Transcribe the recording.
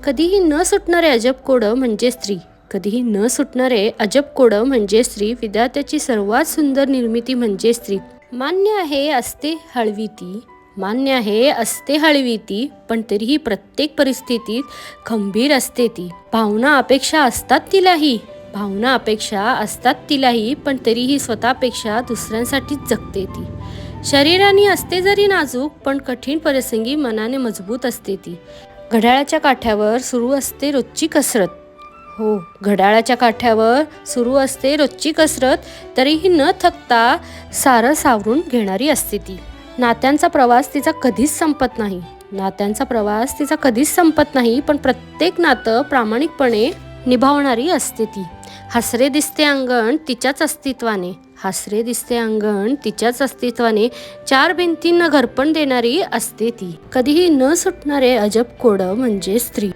कधीही न सुटणारे अजब कोडं म्हणजे स्त्री. कधीही न सुटणारे अजब कोडं म्हणजे स्त्री. विधात्याची सर्वात सुंदर निर्मिती म्हणजे स्त्री. मान्य आहे असते हळवी ती, मान्य आहे असते हळवी ती, पण तरीही प्रत्येक परिस्थितीत खंबीर असते ती. भावना अपेक्षा असतात तिलाही, भावना अपेक्षा असतात तिलाही, पण तरीही स्वतःपेक्षा दुसऱ्यांसाठीच जगते ती. शरीराने असते जरी नाजूक, पण कठीण प्रसंगी मनाने मजबूत असते ती. घड्याळाच्या काठ्यावर सुरू असते रोजची कसरत. हो, घड्याळाच्या काठ्यावर सुरू असते रोजची कसरत, तरीही न थकता सारं सावरून घेणारी असते ती. नात्यांचा प्रवास तिचा कधीच संपत नाही, नात्यांचा प्रवास तिचा कधीच संपत नाही, पण प्रत्येक नातं प्रामाणिकपणे निभावणारी असते ती. हसरे दिसते अंगण तिच्याच अस्तित्वाने, हसरे दिसते अंगण तिच्याच अस्तित्वाने, चार भिंतींना घरपण देणारी असते ती. कधीही न सुटणारे अजब कोडं म्हणजे स्त्री.